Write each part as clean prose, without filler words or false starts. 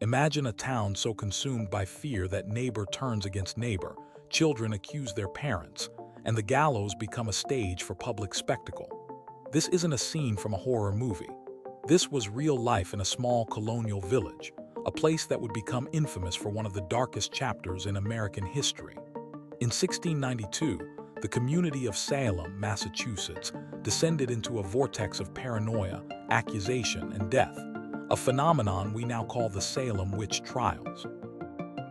Imagine a town so consumed by fear that neighbor turns against neighbor, children accuse their parents, and the gallows become a stage for public spectacle. This isn't a scene from a horror movie. This was real life in a small colonial village, a place that would become infamous for one of the darkest chapters in American history. In 1692, the community of Salem, Massachusetts, descended into a vortex of paranoia, accusation, and death, a phenomenon we now call the Salem Witch Trials.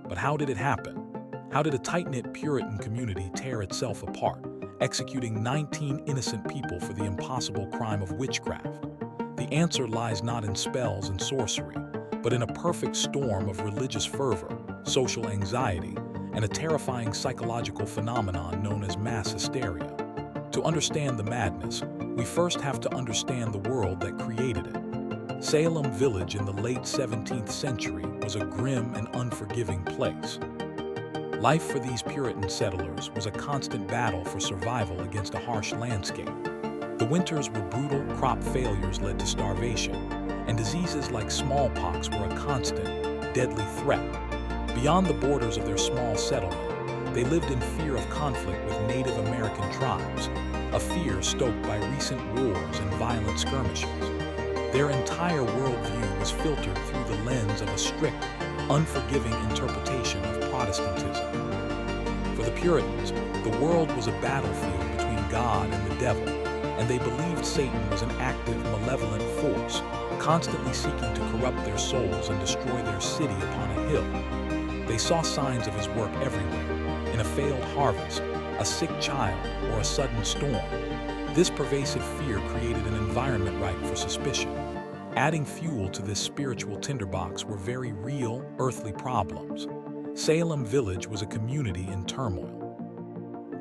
But how did it happen? How did a tight-knit Puritan community tear itself apart, executing 19 innocent people for the impossible crime of witchcraft? The answer lies not in spells and sorcery, but in a perfect storm of religious fervor, social anxiety, and a terrifying psychological phenomenon known as mass hysteria. To understand the madness, we first have to understand the world that created it. Salem Village in the late 17th century was a grim and unforgiving place. Life for these Puritan settlers was a constant battle for survival against a harsh landscape. The winters were brutal, crop failures led to starvation, and diseases like smallpox were a constant, deadly threat. Beyond the borders of their small settlement, they lived in fear of conflict with Native American tribes, a fear stoked by recent wars and violent skirmishes. Their entire worldview was filtered through the lens of a strict, unforgiving interpretation of Protestantism. For the Puritans, the world was a battlefield between God and the devil, and they believed Satan was an active, malevolent force, constantly seeking to corrupt their souls and destroy their city upon a hill. They saw signs of his work everywhere, in a failed harvest, a sick child, or a sudden storm. This pervasive fear created an environment ripe for suspicion. Adding fuel to this spiritual tinderbox were very real, earthly problems. Salem Village was a community in turmoil.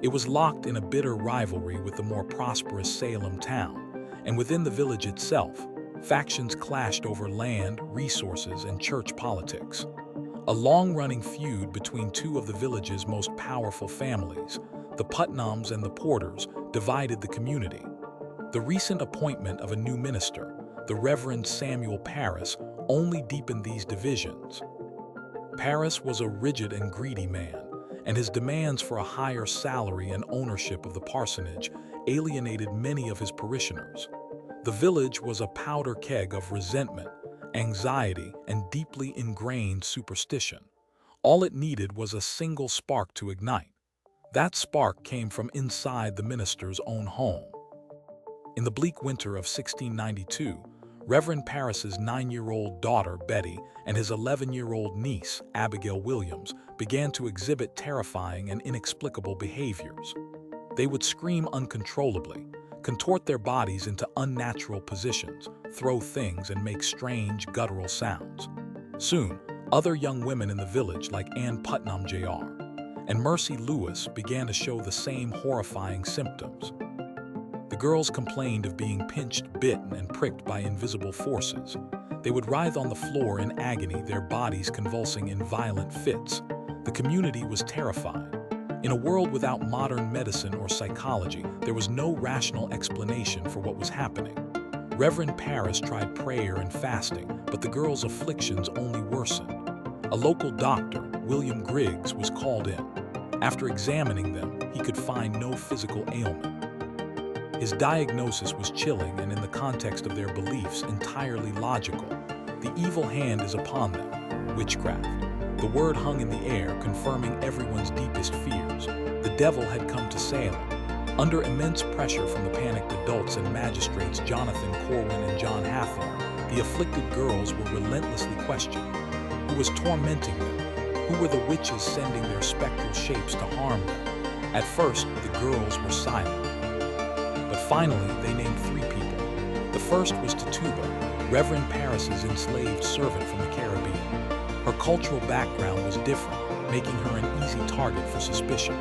It was locked in a bitter rivalry with the more prosperous Salem town, and within the village itself, factions clashed over land, resources, and church politics. A long-running feud between two of the village's most powerful families, the Putnams and the Porters, divided the community. The recent appointment of a new minister, the Reverend Samuel Parris, only deepened these divisions. Parris was a rigid and greedy man, and his demands for a higher salary and ownership of the parsonage alienated many of his parishioners. The village was a powder keg of resentment, anxiety, and deeply ingrained superstition. All it needed was a single spark to ignite. That spark came from inside the minister's own home. In the bleak winter of 1692, Reverend Parris's 9-year-old daughter, Betty, and his 11-year-old niece, Abigail Williams, began to exhibit terrifying and inexplicable behaviors. They would scream uncontrollably, contort their bodies into unnatural positions, throw things, and make strange, guttural sounds. Soon, other young women in the village, like Ann Putnam Jr. and Mercy Lewis, began to show the same horrifying symptoms. The girls complained of being pinched, bitten, and pricked by invisible forces. They would writhe on the floor in agony, their bodies convulsing in violent fits. The community was terrified. In a world without modern medicine or psychology, there was no rational explanation for what was happening. Reverend Parris tried prayer and fasting, but the girls' afflictions only worsened. A local doctor, William Griggs, was called in. After examining them, he could find no physical ailment. His diagnosis was chilling and, in the context of their beliefs, entirely logical. The evil hand is upon them. Witchcraft. The word hung in the air, confirming everyone's deepest fears. The devil had come to Salem. Under immense pressure from the panicked adults and magistrates Jonathan Corwin and John Hathorne, the afflicted girls were relentlessly questioned. Who was tormenting them? Who were the witches sending their spectral shapes to harm them? At first, the girls were silent. But finally, they named 3 people. The first was Tituba, Reverend Parris's enslaved servant from the Caribbean. Her cultural background was different, making her an easy target for suspicion.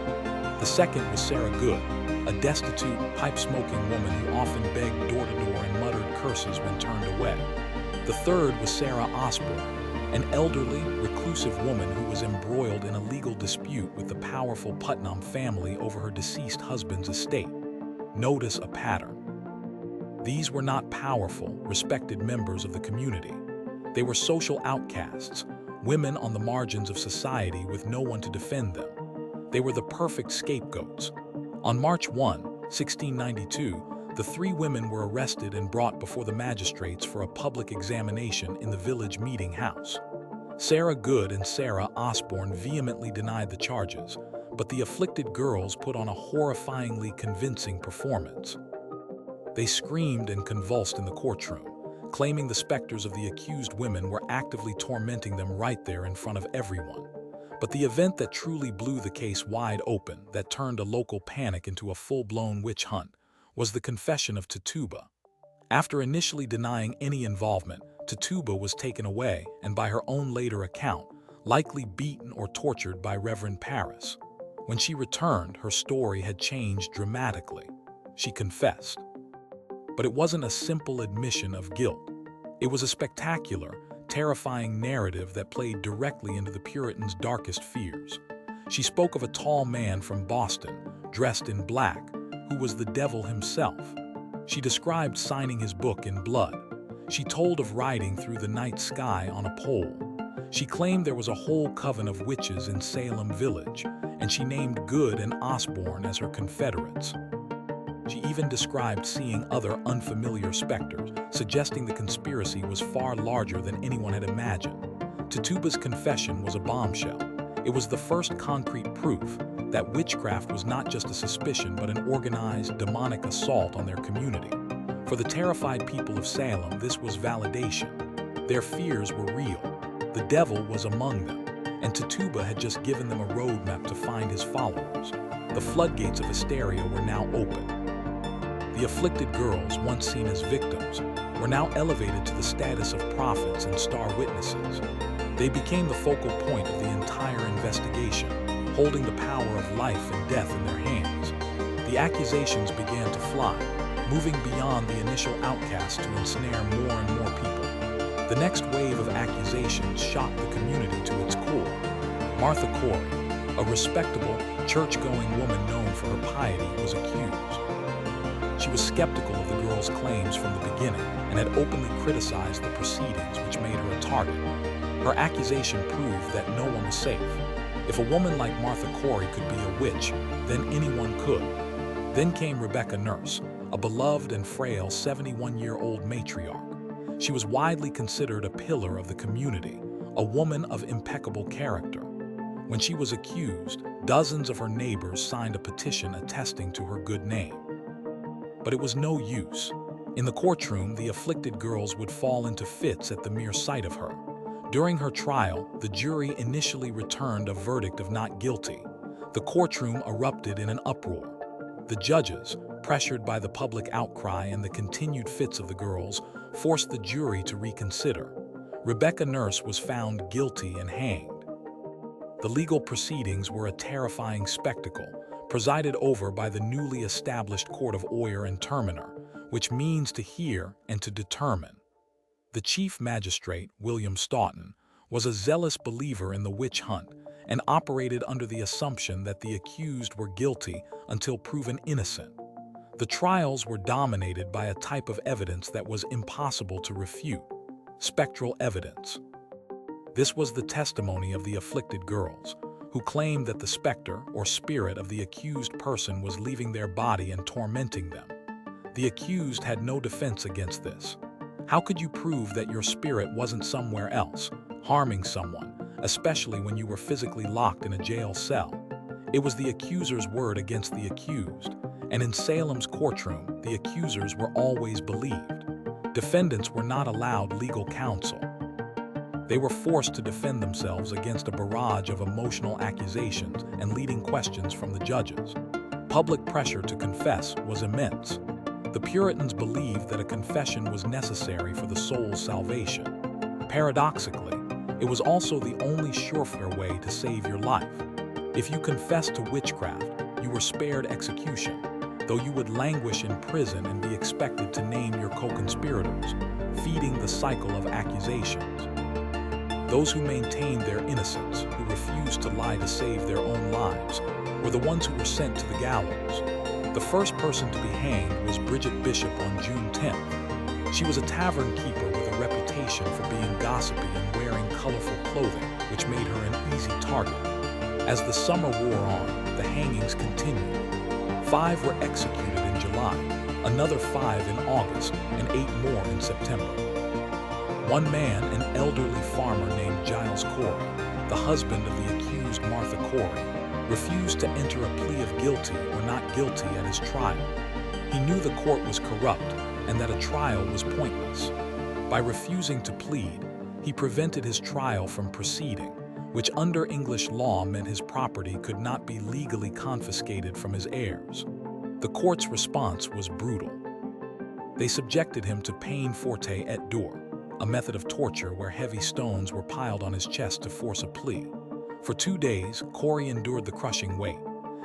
The second was Sarah Good, a destitute, pipe-smoking woman who often begged door-to-door and muttered curses when turned away. The third was Sarah Osborne, an elderly, reclusive woman who was embroiled in a legal dispute with the powerful Putnam family over her deceased husband's estate. Notice a pattern. These were not powerful, respected members of the community. They were social outcasts, women on the margins of society with no one to defend them. They were the perfect scapegoats. On March 1, 1692, the three women were arrested and brought before the magistrates for a public examination in the village meeting house. Sarah Good and Sarah Osborne vehemently denied the charges, but the afflicted girls put on a horrifyingly convincing performance. They screamed and convulsed in the courtroom, claiming the specters of the accused women were actively tormenting them right there in front of everyone. But the event that truly blew the case wide open, that turned a local panic into a full-blown witch hunt, was the confession of Tituba. After initially denying any involvement, Tituba was taken away and, by her own later account, likely beaten or tortured by Reverend Parris. When she returned, her story had changed dramatically. She confessed. But it wasn't a simple admission of guilt. It was a spectacular, terrifying narrative that played directly into the Puritans' darkest fears. She spoke of a tall man from Boston, dressed in black, who was the devil himself. She described signing his book in blood. She told of riding through the night sky on a pole. She claimed there was a whole coven of witches in Salem Village, and she named Good and Osborne as her confederates. She even described seeing other unfamiliar specters, suggesting the conspiracy was far larger than anyone had imagined. Tituba's confession was a bombshell. It was the first concrete proof that witchcraft was not just a suspicion but an organized, demonic assault on their community. For the terrified people of Salem, this was validation. Their fears were real. The devil was among them, and Tituba had just given them a roadmap to find his followers. The floodgates of hysteria were now open. The afflicted girls, once seen as victims, were now elevated to the status of prophets and star witnesses. They became the focal point of the entire investigation, holding the power of life and death in their hands. The accusations began to fly, moving beyond the initial outcasts to ensnare more and more people. The next wave of accusations shocked the community to its core. Martha Corey, a respectable, church-going woman known for her piety, was accused. She was skeptical of the girls' claims from the beginning and had openly criticized the proceedings, which made her a target. Her accusation proved that no one was safe. If a woman like Martha Corey could be a witch, then anyone could. Then came Rebecca Nurse, a beloved and frail 71-year-old matriarch. She was widely considered a pillar of the community, a woman of impeccable character. When she was accused, dozens of her neighbors signed a petition attesting to her good name. But it was no use. In the courtroom, the afflicted girls would fall into fits at the mere sight of her. During her trial, the jury initially returned a verdict of not guilty. The courtroom erupted in an uproar. The judges, pressured by the public outcry and the continued fits of the girls, forced the jury to reconsider. Rebecca Nurse was found guilty and hanged. The legal proceedings were a terrifying spectacle, presided over by the newly established Court of Oyer and Terminer, which means to hear and to determine. The chief magistrate, William Stoughton, was a zealous believer in the witch hunt and operated under the assumption that the accused were guilty until proven innocent. The trials were dominated by a type of evidence that was impossible to refute: spectral evidence. This was the testimony of the afflicted girls, who claimed that the specter or spirit of the accused person was leaving their body and tormenting them. The accused had no defense against this. How could you prove that your spirit wasn't somewhere else, harming someone, especially when you were physically locked in a jail cell? It was the accuser's word against the accused, and in Salem's courtroom, the accusers were always believed. Defendants were not allowed legal counsel. They were forced to defend themselves against a barrage of emotional accusations and leading questions from the judges. Public pressure to confess was immense. The Puritans believed that a confession was necessary for the soul's salvation. Paradoxically, it was also the only surefire way to save your life. If you confessed to witchcraft, you were spared execution, though you would languish in prison and be expected to name your co-conspirators, feeding the cycle of accusations. Those who maintained their innocence, who refused to lie to save their own lives, were the ones who were sent to the gallows. The first person to be hanged was Bridget Bishop on June 10th. She was a tavern keeper with a reputation reputation for being gossipy and wearing colorful clothing, which made her an easy target. As the summer wore on, the hangings continued. 5 were executed in July, another 5 in August, and 8 more in September. One man, an elderly farmer named Giles Corey, the husband of the accused Martha Corey, refused to enter a plea of guilty or not guilty at his trial. He knew the court was corrupt and that a trial was pointless. By refusing to plead, he prevented his trial from proceeding, which under English law meant his property could not be legally confiscated from his heirs. The court's response was brutal. They subjected him to peine forte et dure, a method of torture where heavy stones were piled on his chest to force a plea. For 2 days, Corey endured the crushing weight.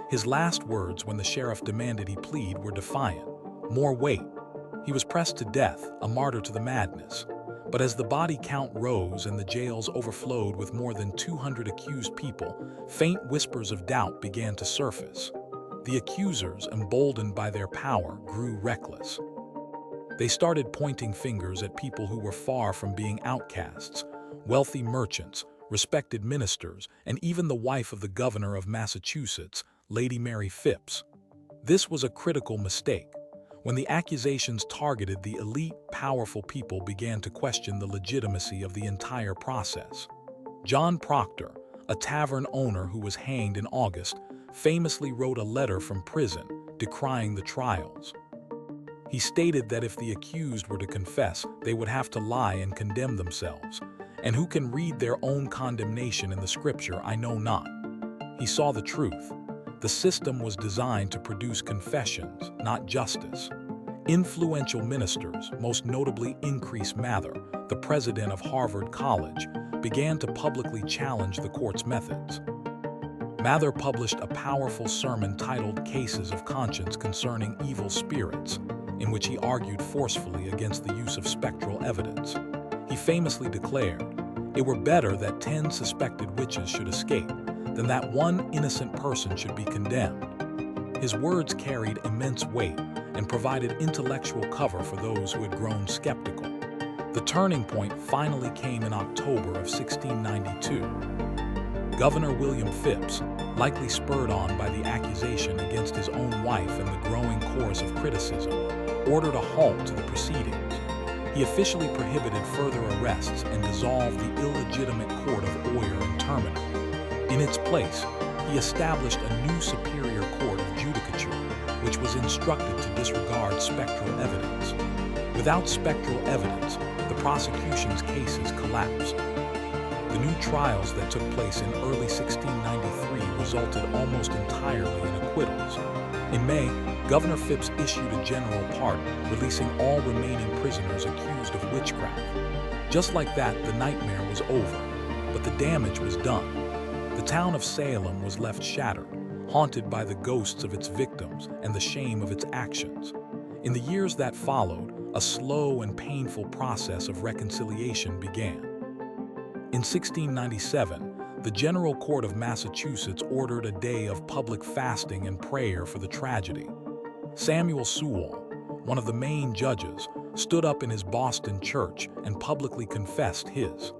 His last words when the sheriff demanded he plead were defiant. More weight. He was pressed to death, a martyr to the madness. But as the body count rose and the jails overflowed with more than 200 accused people, faint whispers of doubt began to surface. The accusers, emboldened by their power, grew reckless. They started pointing fingers at people who were far from being outcasts: wealthy merchants, respected ministers, and even the wife of the governor of Massachusetts, Lady Mary Phips. This was a critical mistake. When the accusations targeted the elite, powerful people began to question the legitimacy of the entire process. John Proctor, a tavern owner who was hanged in August, famously wrote a letter from prison decrying the trials. He stated that if the accused were to confess, they would have to lie and condemn themselves. And who can read their own condemnation in the scripture, I know not. He saw the truth. The system was designed to produce confessions, not justice. Influential ministers, most notably Increase Mather, the president of Harvard College, began to publicly challenge the court's methods. Mather published a powerful sermon titled Cases of Conscience Concerning Evil Spirits, in which he argued forcefully against the use of spectral evidence. He famously declared, "It were better that 10 suspected witches should escape than that one innocent person should be condemned." His words carried immense weight and provided intellectual cover for those who had grown skeptical. The turning point finally came in October of 1692. Governor William Phips, likely spurred on by the accusation against his own wife and the growing chorus of criticism, ordered a halt to the proceedings. He officially prohibited further arrests and dissolved the illegitimate court of Oyer and Terminer. In its place, he established a new superior court of judicature, which was instructed to disregard spectral evidence. Without spectral evidence, the prosecution's cases collapsed. The new trials that took place in early 1693 resulted almost entirely in acquittals. In May, Governor Phips issued a general pardon, releasing all remaining prisoners accused of witchcraft. Just like that, the nightmare was over, but the damage was done. The town of Salem was left shattered, haunted by the ghosts of its victims and the shame of its actions. In the years that followed, a slow and painful process of reconciliation began. In 1697, the General Court of Massachusetts ordered a day of public fasting and prayer for the tragedy. Samuel Sewall, one of the main judges, stood up in his Boston church and publicly confessed his